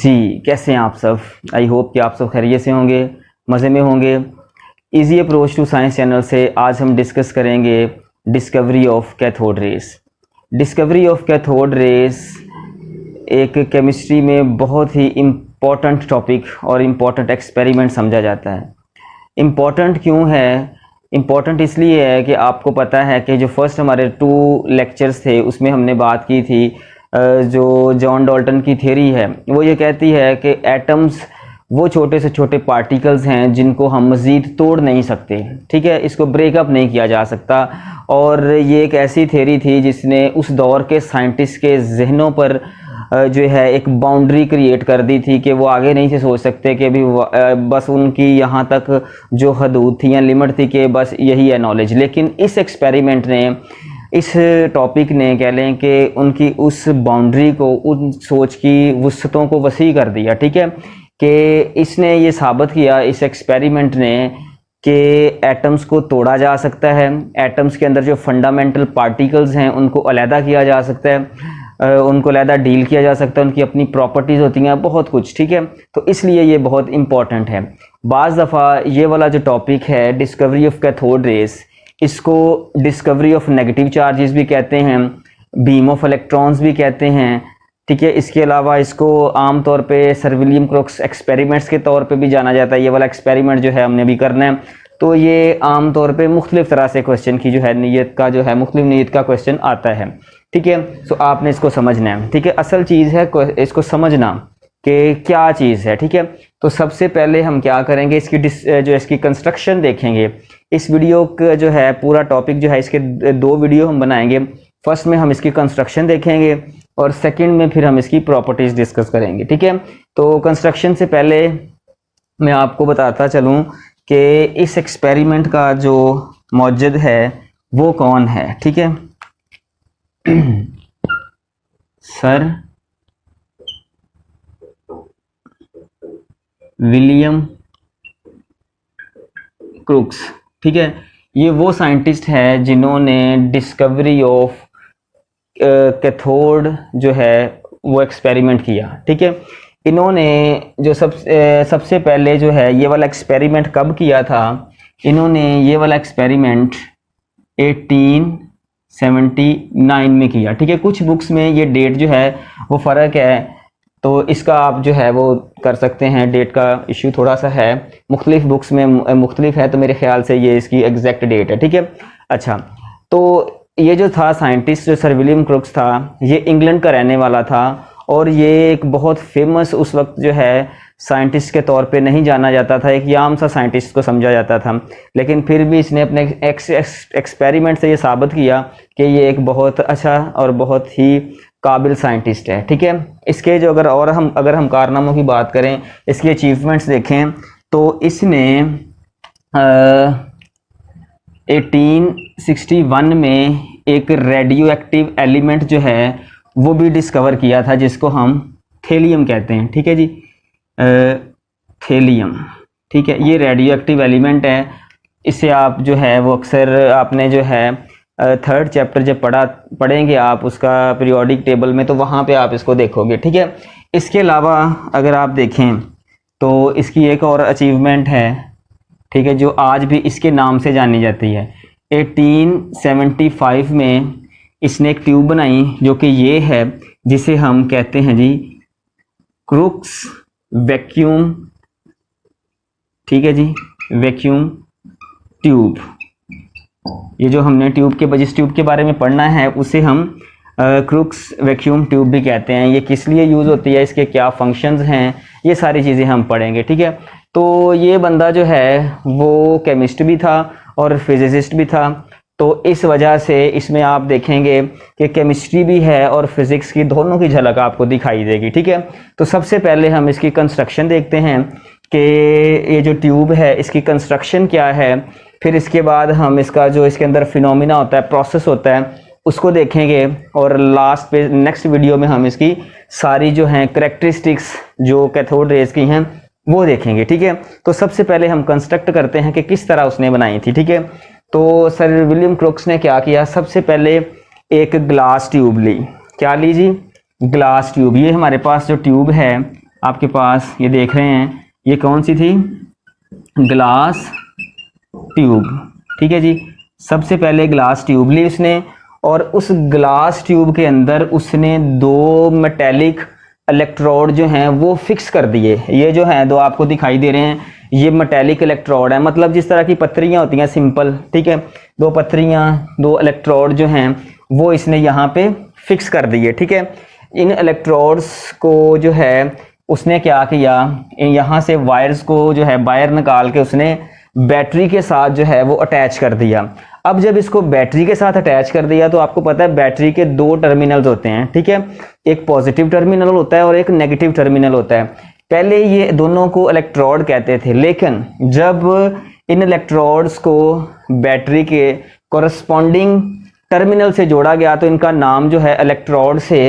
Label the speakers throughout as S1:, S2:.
S1: जी, कैसे हैं आप सब? आई होप कि आप सब खैरियत से होंगे, मज़े में होंगे। Easy approach to science channel से आज हम डिस्कस करेंगे discovery of cathode rays. Discovery of cathode rays एक केमिस्ट्री में बहुत ही इम्पॉर्टेंट टॉपिक और इम्पॉर्टेंट एक्सपेरिमेंट समझा जाता है। इम्पॉर्टेंट क्यों है? इम्पॉर्टेंट इसलिए है कि आपको पता है कि जो फर्स्ट हमारे 2 लेक्चर्स थे उसमें हमने बात की थी जो जॉन डाल्टन की थ्योरी है, वो ये कहती है कि एटम्स वो छोटे से छोटे पार्टिकल्स हैं जिनको हम मज़ीद तोड़ नहीं सकते, ठीक है, इसको ब्रेकअप नहीं किया जा सकता। और ये एक ऐसी थ्योरी थी जिसने उस दौर के साइंटिस्ट के जहनों पर जो है एक बाउंड्री क्रिएट कर दी थी कि वो आगे नहीं से सोच सकते कि अभी बस उनकी यहाँ तक जो हदूद थी या लिमिट थी कि बस यही है नॉलेज। लेकिन इस एक्सपेरिमेंट ने, इस टॉपिक ने कह लें कि उनकी उस बाउंड्री को, उन सोच की वुसअतों को वसी कर दिया, ठीक है, कि इसने ये साबित किया इस एक्सपेरिमेंट ने कि एटम्स को तोड़ा जा सकता है, एटम्स के अंदर जो फंडामेंटल पार्टिकल्स हैं उनको अलहदा किया जा सकता है, उनको अलहदा डील किया जा सकता है, उनकी अपनी प्रॉपर्टीज़ होती हैं, बहुत कुछ, ठीक है। तो इसलिए ये बहुत इंपॉर्टेंट है। बाज़ दफ़ा ये वाला जो टॉपिक है डिस्कवरी ऑफ कैथोड रेस, इसको डिस्कवरी ऑफ नेगेटिव चार्जेस भी कहते हैं, बीम ऑफ इलेक्ट्रॉन्स भी कहते हैं, ठीक है। इसके अलावा इसको आम तौर पे सर विलियम क्रोक्स एक्सपेरिमेंट्स के तौर पे भी जाना जाता है। ये वाला एक्सपेरिमेंट जो है हमने भी करना है, तो ये आम तौर पे मुख्तलिफ तरह से क्वेश्चन की जो है नीयत का जो है मुख्तलिफ नीयत का क्वेश्चन आता है, ठीक है। तो आपने इसको समझना है, ठीक है। असल चीज़ है इसको समझना कि क्या चीज़ है, ठीक है। तो सबसे पहले हम क्या करेंगे, इसकी कंस्ट्रक्शन देखेंगे। इस वीडियो का जो है पूरा टॉपिक जो है, इसके 2 वीडियो हम बनाएंगे। फर्स्ट में हम इसकी कंस्ट्रक्शन देखेंगे और सेकंड में फिर हम इसकी प्रॉपर्टीज़ डिस्कस करेंगे, ठीक है। तो कंस्ट्रक्शन से पहले मैं आपको बताता चलूँ कि इस एक्सपेरिमेंट का जो मौजूद है वो कौन है, ठीक है। सर विलियम क्रूक्स, ठीक है। ये वो साइंटिस्ट है जिन्होंने डिस्कवरी ऑफ कैथोड जो है वो एक्सपेरिमेंट किया, ठीक है। इन्होंने जो सबसे पहले जो है ये वाला एक्सपेरिमेंट कब किया था? इन्होंने ये वाला एक्सपेरिमेंट 1879 में किया, ठीक है। कुछ बुक्स में ये डेट जो है वो फ़र्क है, तो इसका आप जो है वो कर सकते हैं, डेट का इशू थोड़ा सा है, मुख्तलिफ बुक्स में मुख्तलिफ है, तो मेरे ख्याल से ये इसकी एग्जैक्ट डेट है, ठीक है। अच्छा, तो ये जो था साइंटिस्ट, जो सर विलियम क्रूक्स था, ये इंग्लैंड का रहने वाला था और ये एक बहुत फेमस उस वक्त जो है साइंटिस्ट के तौर पे नहीं जाना जाता था, एक आम सा साइंटिस्ट को समझा जाता था। लेकिन फिर भी इसने अपने एक्सपेरिमेंट से ये साबित किया कि ये एक बहुत अच्छा और बहुत ही काबिल साइंटिस्ट है, ठीक है। इसके जो अगर हम कारनामों की बात करें, इसकी अचीवमेंट्स देखें, तो इसने 1861 में एक रेडियो एक्टिव एलिमेंट जो है वो भी डिस्कवर किया था, जिसको हम थेलियम कहते हैं, ठीक है जी। थेलियम, ठीक है, ये रेडियो एक्टिव एलिमेंट है। इसे आप जो है वो अक्सर आपने जो है 3rd चैप्टर जब पढ़ेंगे आप उसका पीरियोडिक टेबल में, तो वहाँ पे आप इसको देखोगे, ठीक है। इसके अलावा अगर आप देखें तो इसकी एक और अचीवमेंट है, ठीक है, जो आज भी इसके नाम से जानी जाती है। 1875 में इसने एक ट्यूब बनाई जो कि ये है, जिसे हम कहते हैं जी क्रूक्स वैक्यूम, ठीक है जी, वैक्यूम ट्यूब। ये जो हमने जिस ट्यूब के बारे में पढ़ना है उसे हम क्रूक्स वैक्यूम ट्यूब भी कहते हैं। ये किस लिए यूज़ होती है, इसके क्या फंक्शंस हैं, ये सारी चीज़ें हम पढ़ेंगे, ठीक है। तो ये बंदा जो है वो केमिस्ट भी था और फिजिसिस्ट भी था, तो इस वजह से इसमें आप देखेंगे कि केमिस्ट्री भी है और फिज़िक्स की दोनों की झलक आपको दिखाई देगी, ठीक है। तो सबसे पहले हम इसकी कंस्ट्रक्शन देखते हैं कि ये जो ट्यूब है इसकी कंस्ट्रक्शन क्या है, फिर इसके बाद हम इसका जो इसके अंदर फिनोमिना होता है, प्रोसेस होता है, उसको देखेंगे और लास्ट पे नेक्स्ट वीडियो में हम इसकी सारी जो हैं करैक्टरिस्टिक्स जो कैथोड रेज की हैं वो देखेंगे, ठीक है। तो सबसे पहले हम कंस्ट्रक्ट करते हैं कि किस तरह उसने बनाई थी, ठीक है। तो सर विलियम क्रूक्स ने क्या किया, सबसे पहले एक ग्लास ट्यूब ली। क्या ली जी? Glass tube. ये हमारे पास जो ट्यूब है आपके पास ये देख रहे हैं, ये कौन सी थी, ग्लास ट्यूब, ठीक है जी। सबसे पहले ग्लास ट्यूब ली उसने, और उस ग्लास ट्यूब के अंदर उसने 2 मेटेलिक इलेक्ट्रोड जो हैं वो फिक्स कर दिए। ये जो हैं 2 आपको दिखाई दे रहे हैं, ये मेटेलिक इलेक्ट्रोड है, मतलब जिस तरह की पत्रियां होती हैं सिंपल, ठीक है, 2 पत्रियां, 2 इलेक्ट्रोड जो हैं वो इसने यहाँ पे फिक्स कर दिए, ठीक है। इन इलेक्ट्रोड्स को जो है उसने क्या किया, यहाँ से वायर्स को जो है वायर निकाल के उसने बैटरी के साथ जो है वो अटैच कर दिया। अब जब इसको बैटरी के साथ अटैच कर दिया तो आपको पता है बैटरी के 2 टर्मिनल्स होते हैं, ठीक है, एक पॉजिटिव टर्मिनल होता है और एक नेगेटिव टर्मिनल होता है। पहले ये दोनों को इलेक्ट्रोड कहते थे, लेकिन जब इन इलेक्ट्रोड्स को बैटरी के कोरस्पॉन्डिंग टर्मिनल से जोड़ा गया तो इनका नाम जो है इलेक्ट्रोड से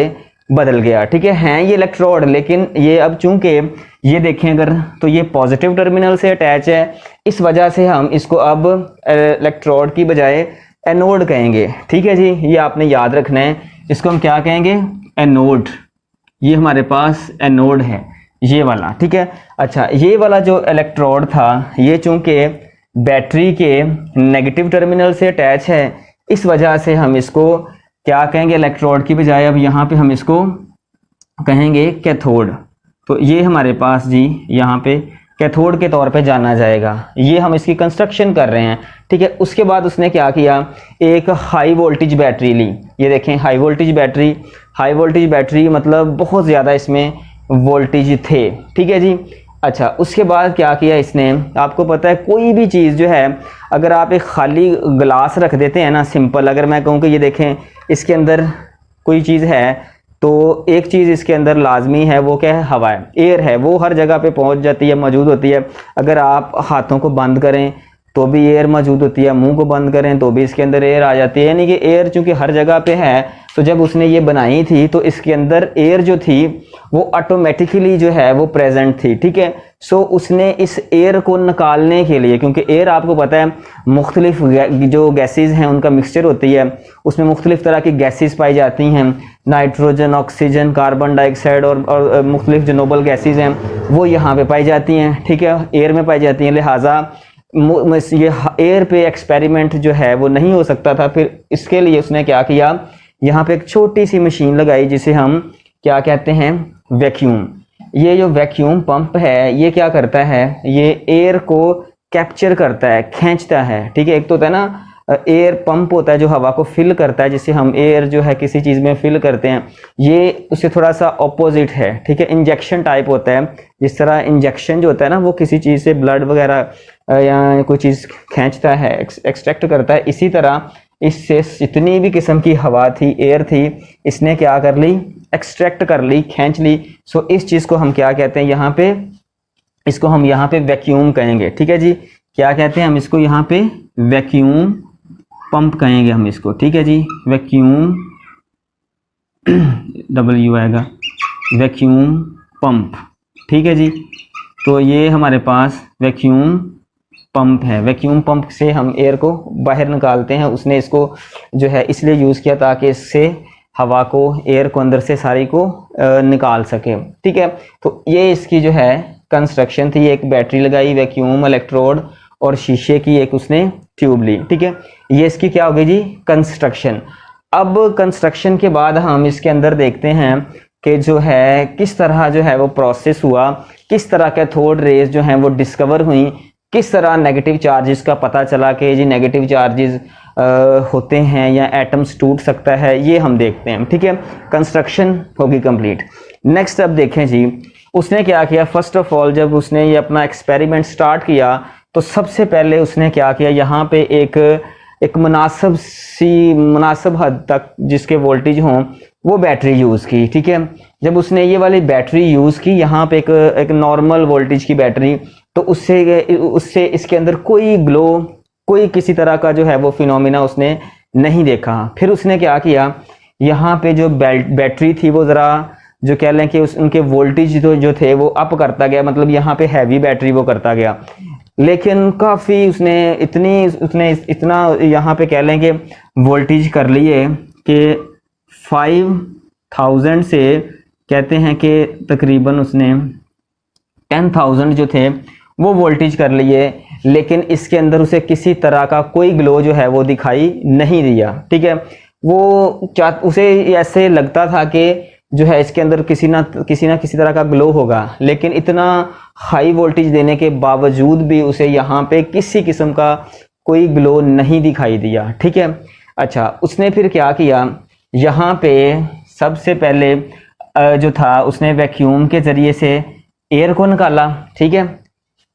S1: बदल गया, ठीक है। हैं ये इलेक्ट्रोड, लेकिन ये अब चूंकि ये देखें अगर तो ये पॉजिटिव टर्मिनल से अटैच है, इस वजह से हम इसको अब इलेक्ट्रोड की बजाय एनोड कहेंगे, ठीक है जी। ये आपने याद रखना है, इसको हम क्या कहेंगे, एनोड। ये हमारे पास एनोड है ये वाला, ठीक है। अच्छा, ये वाला जो इलेक्ट्रोड था ये चूंकि बैटरी के नेगेटिव टर्मिनल से अटैच है, इस वजह से हम इसको क्या कहेंगे, इलेक्ट्रोड की बजाय अब यहाँ पे हम इसको कहेंगे कैथोड। तो ये हमारे पास जी यहाँ पे कैथोड के तौर पे जाना जाएगा। ये हम इसकी कंस्ट्रक्शन कर रहे हैं, ठीक है। उसके बाद उसने क्या किया, एक हाई वोल्टेज बैटरी ली। ये देखें high voltage battery, high voltage battery मतलब बहुत ज़्यादा इसमें वोल्टेज थे, ठीक है जी। अच्छा, उसके बाद क्या किया इसने, आपको पता है कोई भी चीज़ जो है अगर आप एक खाली ग्लास रख देते हैं ना, सिंपल, अगर मैं कहूँ कि ये देखें इसके अंदर कोई चीज़ है तो एक चीज़ इसके अंदर लाजमी है, वो क्या है, हवा है, एयर है, वो हर जगह पे पहुंच जाती है, मौजूद होती है। अगर आप हाथों को बंद करें तो भी एयर मौजूद होती है, मुंह को बंद करें तो भी इसके अंदर एयर आ जाती है, यानी कि एयर चूंकि हर जगह पे है। तो जब उसने ये बनाई थी तो इसके अंदर एयर जो थी वो ऑटोमेटिकली जो है वो प्रेजेंट थी, ठीक है। सो उसने इस एयर को निकालने के लिए, क्योंकि एयर आपको पता है मुख्तलिफ जो गैसेज हैं उनका मिक्सचर होती है, उसमें मुख्तलिफ तरह की गैसेज पाई जाती हैं, नाइट्रोजन, ऑक्सीजन, कार्बन डाइऑक्साइड और मुख्तलिफ जो नोबल गैसेज हैं वो यहाँ पे पाई जाती हैं, ठीक है, एयर में पाई जाती हैं। लिहाजा ये एयर पे एक्सपेरिमेंट जो है वो नहीं हो सकता था। फिर इसके लिए उसने क्या किया, यहाँ पे एक छोटी सी मशीन लगाई जिसे हम क्या कहते हैं, वैक्यूम। ये जो वैक्यूम पंप है ये क्या करता है, ये एयर को कैप्चर करता है, खींचता है, ठीक है। एक तो होता है ना एयर पंप होता है जो हवा को फिल करता है, जिससे हम एयर जो है किसी चीज़ में फिल करते हैं, ये उससे थोड़ा सा ऑपोजिट है, ठीक है। इंजेक्शन टाइप होता है, जिस तरह इंजेक्शन जो होता है ना वो किसी चीज़ से ब्लड वगैरह या कोई चीज़ खींचता है, एक्सट्रैक्ट करता है, इसी तरह इससे जितनी भी किस्म की हवा थी, एयर थी, इसने क्या कर ली, एक्सट्रैक्ट कर ली, खींच ली। सो इस चीज़ को हम क्या कहते हैं यहाँ पे, इसको हम यहाँ पे वैक्यूम कहेंगे, ठीक है जी। क्या कहते हैं हम इसको यहाँ पे, वैक्यूम पंप कहेंगे हम इसको, ठीक है जी। वैक्यूम W आएगा, वैक्यूम पंप, ठीक है जी। तो ये हमारे पास वैक्यूम पंप है। वैक्यूम पंप से हम एयर को बाहर निकालते हैं। उसने इसको जो है इसलिए यूज़ किया ताकि इससे हवा को, एयर को अंदर से सारी को निकाल सके, ठीक है। तो ये इसकी जो है कंस्ट्रक्शन थी। एक बैटरी लगाई, वैक्यूम, इलेक्ट्रोड और शीशे की एक उसने ट्यूब ली, ठीक है। ये इसकी क्या हो गई जी, कंस्ट्रक्शन। अब कंस्ट्रक्शन के बाद हम इसके अंदर देखते हैं कि जो है किस तरह जो है वो प्रोसेस हुआ, किस तरह कैथोड रेज जो हैं वो डिस्कवर हुई, किस तरह नेगेटिव चार्जेस का पता चला कि जी नेगेटिव चार्जेस होते हैं या एटम्स टूट सकता है, ये हम देखते हैं, ठीक है। कंस्ट्रक्शन होगी कंप्लीट। नेक्स्ट अब देखें जी उसने क्या किया। फर्स्ट ऑफ ऑल जब उसने ये अपना एक्सपेरिमेंट स्टार्ट किया तो सबसे पहले उसने क्या किया, यहाँ पे एक मुनासिब हद तक जिसके वोल्टेज हों वो बैटरी यूज़ की, ठीक है। जब उसने ये वाली बैटरी यूज़ की, यहाँ पे एक नॉर्मल वोल्टेज की बैटरी, तो उससे इसके अंदर कोई ग्लो, कोई किसी तरह का जो है वो फिनोमिना उसने नहीं देखा। फिर उसने क्या किया, यहाँ पे जो बैटरी थी वो ज़रा जो कह लें कि उनके वोल्टेज जो थे वो अप करता गया, मतलब यहाँ पे हैवी बैटरी वो करता गया। लेकिन काफ़ी उसने इतना यहाँ पे कह लें कि वोल्टेज कर लिए कि 5000 से कहते हैं कि तकरीबन उसने 10,000 जो थे वो वोल्टेज कर लिए, लेकिन इसके अंदर उसे किसी तरह का कोई ग्लो जो है वो दिखाई नहीं दिया। ठीक है, वो उसे ऐसे लगता था कि जो है इसके अंदर किसी ना किसी तरह का ग्लो होगा, लेकिन इतना हाई वोल्टेज देने के बावजूद भी उसे यहाँ पे किसी किस्म का कोई ग्लो नहीं दिखाई दिया। ठीक है, अच्छा उसने फिर क्या किया, यहाँ पे सबसे पहले जो था उसने वैक्यूम के ज़रिए से एयर को निकाला। ठीक है,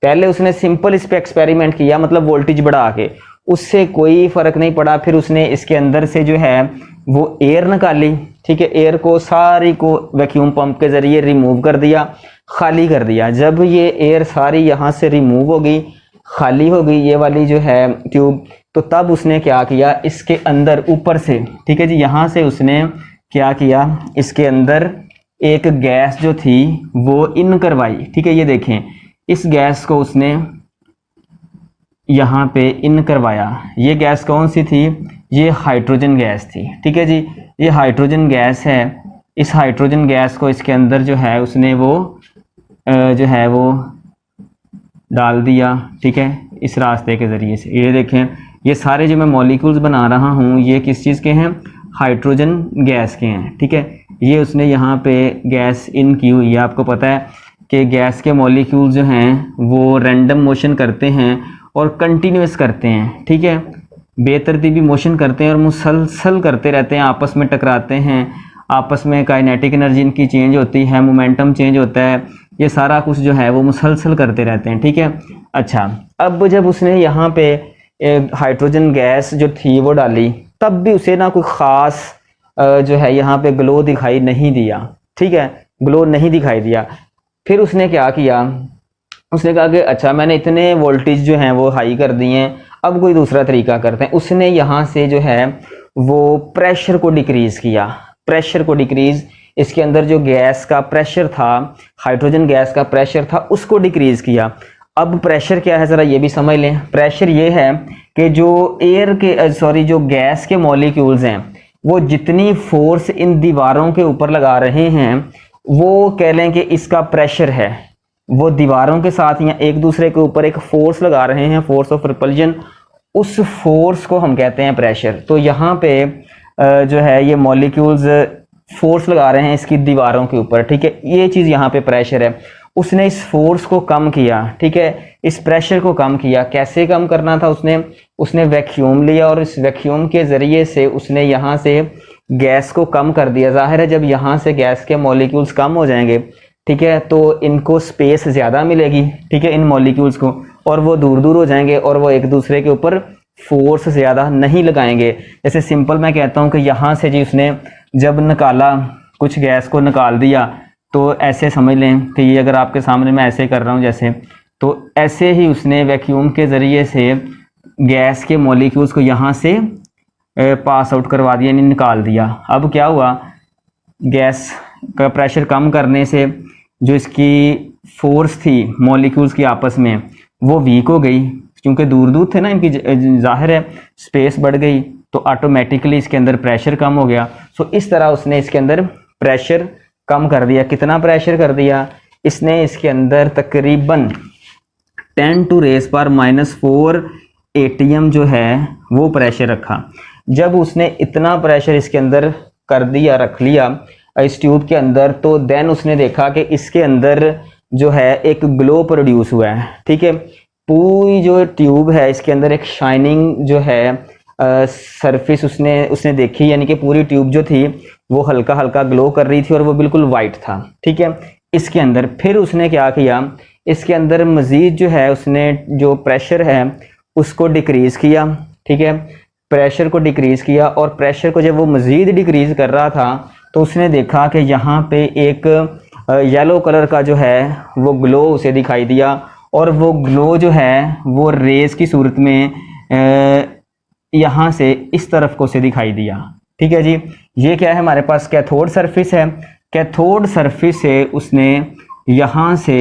S1: पहले उसने सिंपल इस पे एक्सपेरिमेंट किया, मतलब वोल्टेज बढ़ा के, उससे कोई फ़र्क नहीं पड़ा। फिर उसने इसके अंदर से जो है वो एयर निकाली। ठीक है, एयर को सारी को वैक्यूम पंप के ज़रिए रिमूव कर दिया, खाली कर दिया। जब ये एयर सारी यहाँ से रिमूव हो गई, खाली हो गई ये वाली जो है ट्यूब, तो तब उसने क्या किया, इसके अंदर ऊपर से, ठीक है जी, यहाँ से उसने क्या किया, इसके अंदर एक गैस जो थी वो इन करवाई। ठीक है, ये देखें, इस गैस को उसने यहाँ पे इन करवाया। ये गैस कौन सी थी, ये हाइड्रोजन गैस थी। ठीक है जी, ये हाइड्रोजन गैस है। इस हाइड्रोजन गैस को इसके अंदर जो है उसने वो जो है वो डाल दिया। ठीक है, इस रास्ते के ज़रिए से। ये देखें, ये सारे जो मैं मॉलिक्यूल्स बना रहा हूँ ये किस चीज़ के हैं, हाइड्रोजन गैस के हैं। ठीक है, ये उसने यहाँ पे गैस इन की हुई है। आपको पता है कि गैस के मॉलिक्यूल जो हैं वो रैंडम मोशन करते हैं और कंटिन्यूस करते हैं। ठीक है, बेतरतीबी मोशन करते हैं और मुसलसल करते रहते हैं, आपस में टकराते हैं, आपस में काइनेटिक एनर्जी इनकी चेंज होती है, मोमेंटम चेंज होता है, ये सारा कुछ जो है वो मुसलसल करते रहते हैं। ठीक है, अच्छा अब जब उसने यहाँ पे हाइड्रोजन गैस जो थी वो डाली, तब भी उसे ना कोई ख़ास जो है यहाँ पे ग्लो दिखाई नहीं दिया। ठीक है, ग्लो नहीं दिखाई दिया। फिर उसने क्या किया, उसने कहा कि अच्छा मैंने इतने वोल्टेज जो हैं वो हाई कर दिए हैं, अब कोई दूसरा तरीका करते हैं। उसने यहाँ से जो है वो प्रेशर को डिक्रीज़ किया। प्रेशर को डिक्रीज़, इसके अंदर जो गैस का प्रेशर था, हाइड्रोजन गैस का प्रेशर था, उसको डिक्रीज़ किया। अब प्रेशर क्या है ज़रा ये भी समझ लें। प्रेशर ये है कि जो जो गैस के मॉलिक्यूल्स हैं वो जितनी फोर्स इन दीवारों के ऊपर लगा रहे हैं, वो कह लें कि इसका प्रेशर है। वो दीवारों के साथ या एक दूसरे के ऊपर एक फोर्स लगा रहे हैं, फोर्स ऑफ रिपल्जन, उस फोर्स को हम कहते हैं प्रेशर। तो यहाँ पे जो है ये मॉलिक्यूल्स फोर्स लगा रहे हैं इसकी दीवारों के ऊपर। ठीक है, ये चीज़ यहाँ पे प्रेशर है। उसने इस फोर्स को कम किया। ठीक है, इस प्रेशर को कम किया। कैसे कम करना था, उसने वैक्यूम लिया और इस वैक्यूम के ज़रिए से उसने यहाँ से गैस को कम कर दिया। जाहिर है जब यहाँ से गैस के मॉलिक्यूल्स कम हो जाएंगे, ठीक है, तो इनको स्पेस ज़्यादा मिलेगी। ठीक है, इन मॉलिक्यूल्स को, और वो दूर दूर हो जाएंगे और वो एक दूसरे के ऊपर फोर्स ज़्यादा नहीं लगाएंगे। जैसे सिंपल मैं कहता हूँ कि यहाँ से जी उसने जब निकाला, कुछ गैस को निकाल दिया, तो ऐसे समझ लें कि ये अगर आपके सामने मैं ऐसे कर रहा हूँ जैसे, तो ऐसे ही उसने वैक्यूम के ज़रिए से गैस के मॉलिक्यूल्स को यहाँ से पास आउट करवा दिया, यानी निकाल दिया। अब क्या हुआ, गैस का प्रेशर कम करने से जो इसकी फोर्स थी मॉलिक्यूल्स की आपस में, वो वीक हो गई, क्योंकि दूर दूर थे ना इनकी, जाहिर है स्पेस बढ़ गई, तो ऑटोमेटिकली इसके अंदर प्रेशर कम हो गया। सो इस तरह उसने इसके अंदर प्रेशर कम कर दिया। कितना प्रेशर कर दिया इसने, इसके अंदर तकरीबन 10⁻⁻⁴ ATM जो है वो प्रेशर रखा। जब उसने इतना प्रेशर इसके अंदर कर दिया, रख लिया इस ट्यूब के अंदर, तो देन उसने देखा कि इसके अंदर जो है एक ग्लो प्रोड्यूस हुआ है। ठीक है, पूरी जो ट्यूब है इसके अंदर एक शाइनिंग जो है सरफेस उसने देखी, यानी कि पूरी ट्यूब जो थी वो हल्का हल्का ग्लो कर रही थी और वो बिल्कुल वाइट था। ठीक है, इसके अंदर फिर उसने क्या किया, इसके अंदर मज़ीद जो है उसने जो प्रेशर है उसको डिक्रीज़ किया। ठीक है, प्रेशर को डिक्रीज़ किया, और प्रेशर को जब वो मज़ीद डिक्रीज़ कर रहा था तो उसने देखा कि यहाँ पे एक येलो कलर का जो है वो ग्लो उसे दिखाई दिया, और वो ग्लो जो है वो रेस की सूरत में यहाँ से इस तरफ को उसे दिखाई दिया। ठीक है जी, ये क्या है, हमारे पास कैथोड सरफेस है। कैथोड सरफेस से उसने यहाँ से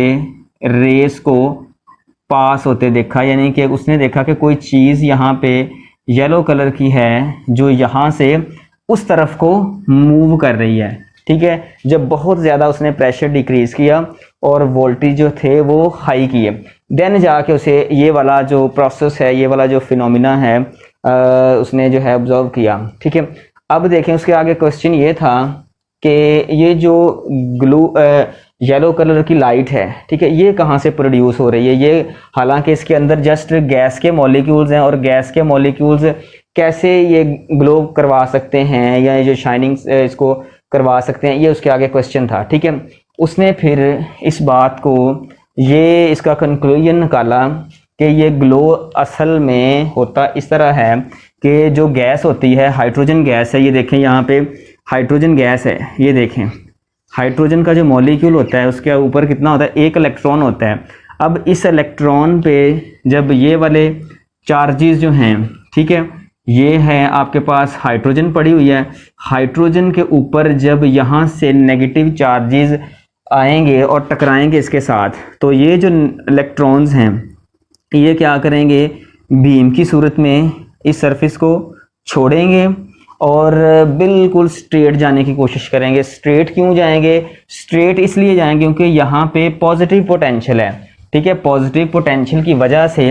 S1: रेस को पास होते देखा, यानी कि उसने देखा कि कोई चीज़ यहाँ पे येलो कलर की है जो यहाँ से उस तरफ को मूव कर रही है। ठीक है, जब बहुत ज़्यादा उसने प्रेशर डिक्रीज किया और वोल्टेज जो थे वो हाई किए, देन जाके उसे ये वाला जो प्रोसेस है, ये वाला जो फिनोमिना है उसने जो है ऑब्जर्व किया। ठीक है, अब देखें उसके आगे क्वेश्चन ये था कि ये जो ग्लू येलो कलर की लाइट है, ठीक है, ये कहाँ से प्रोड्यूस हो रही है। ये हालांकि इसके अंदर जस्ट गैस के मॉलिक्यूल्स हैं, और गैस के मॉलिक्यूल्स कैसे ये ग्लो करवा सकते हैं या ये जो शाइनिंग इसको करवा सकते हैं, ये उसके आगे क्वेश्चन था। ठीक है, उसने फिर इस बात को, ये इसका कंक्लूजन निकाला कि ये ग्लो असल में होता इस तरह है कि जो गैस होती है, हाइड्रोजन गैस है, ये देखें यहाँ पे हाइड्रोजन गैस है, ये देखें हाइड्रोजन का जो मॉलिक्यूल होता है उसके ऊपर कितना होता है, एक इलेक्ट्रॉन होता है। अब इस इलेक्ट्रॉन पे जब ये वाले चार्जेस जो हैं, ठीक है, ये है आपके पास हाइड्रोजन पड़ी हुई है, हाइड्रोजन के ऊपर जब यहाँ से नेगेटिव चार्जेस आएंगे और टकराएंगे इसके साथ, तो ये जो इलेक्ट्रॉन्स हैं ये क्या करेंगे, बीम की सूरत में इस सरफेस को छोड़ेंगे और बिल्कुल स्ट्रेट जाने की कोशिश करेंगे। स्ट्रेट क्यों जाएंगे, स्ट्रेट इसलिए जाएंगे क्योंकि यहाँ पे पॉजिटिव पोटेंशियल है। ठीक है, पॉजिटिव पोटेंशियल की वजह से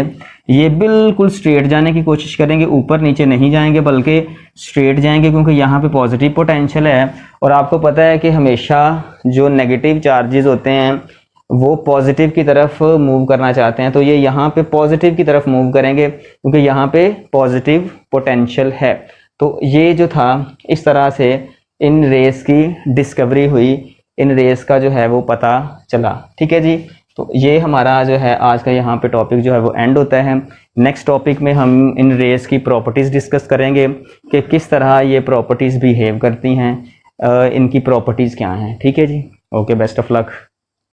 S1: ये बिल्कुल स्ट्रेट जाने की कोशिश करेंगे, ऊपर नीचे नहीं जाएंगे बल्कि स्ट्रेट जाएंगे क्योंकि यहाँ पे पॉजिटिव पोटेंशियल है। और आपको पता है कि हमेशा जो नेगेटिव चार्जेस होते हैं वो पॉजिटिव की तरफ मूव करना चाहते हैं, तो ये यहाँ पे पॉजिटिव की तरफ मूव करेंगे क्योंकि यहाँ पे पॉजिटिव पोटेंशियल है। तो ये जो था इस तरह से इन रेस की डिस्कवरी हुई, इन रेस का जो है वो पता चला। ठीक है जी, तो ये हमारा जो है आज का यहाँ पे टॉपिक जो है वो एंड होता है। नेक्स्ट टॉपिक में हम इन रेस की प्रॉपर्टीज़ डिस्कस करेंगे कि किस तरह ये प्रॉपर्टीज़ बिहेव करती हैं, इनकी प्रॉपर्टीज़ क्या हैं। ठीक है जी, ओके, बेस्ट ऑफ लक।